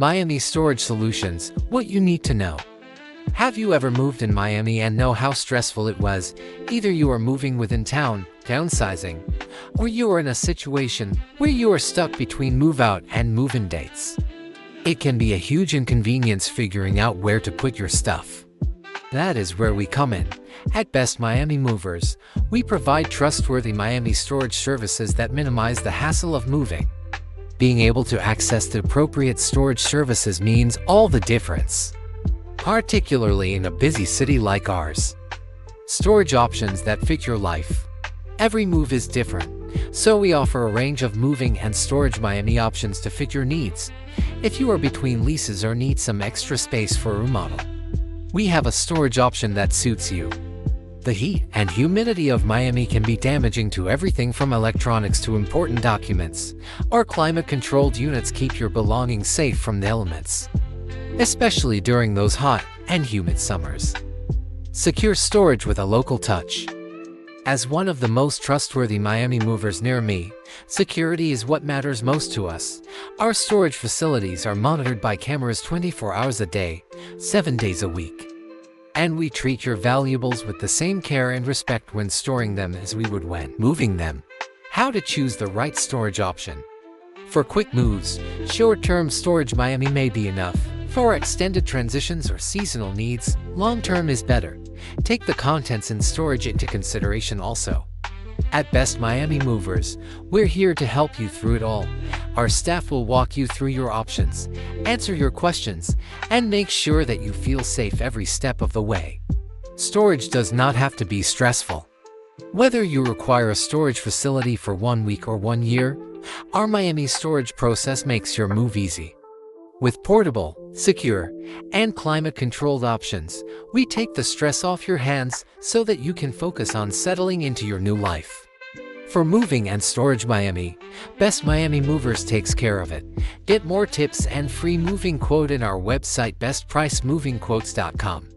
Miami Storage Solutions, what you need to know. Have you ever moved in Miami and know how stressful it was? Either you are moving within town, downsizing, or you are in a situation where you are stuck between move-out and move-in dates. It can be a huge inconvenience figuring out where to put your stuff. That is where we come in. At Best Miami Movers, we provide trustworthy Miami storage services that minimize the hassle of moving. Being able to access the appropriate storage services means all the difference, particularly in a busy city like ours. Storage options that fit your life. Every move is different, so we offer a range of moving and storage Miami options to fit your needs. If you are between leases or need some extra space for a remodel, we have a storage option that suits you. The heat and humidity of Miami can be damaging to everything from electronics to important documents. Our climate-controlled units keep your belongings safe from the elements, especially during those hot and humid summers. Secure storage with a local touch. As one of the most trustworthy Miami movers near me, security is what matters most to us. Our storage facilities are monitored by cameras 24 hours a day, 7 days a week. And we treat your valuables with the same care and respect when storing them as we would when moving them. How to choose the right storage option. For quick moves, short-term storage Miami may be enough. For extended transitions or seasonal needs, long-term is better. Take the contents and storage into consideration also. At Best Miami Movers, we're here to help you through it all. Our staff will walk you through your options, answer your questions, and make sure that you feel safe every step of the way. Storage does not have to be stressful. Whether you require a storage facility for 1 week or 1 year, our Miami storage process makes your move easy. With portable, secure, and climate-controlled options, we take the stress off your hands so that you can focus on settling into your new life. For moving and storage Miami, Best Miami Movers takes care of it. Get more tips and free moving quote in our website bestpricemovingquotes.com.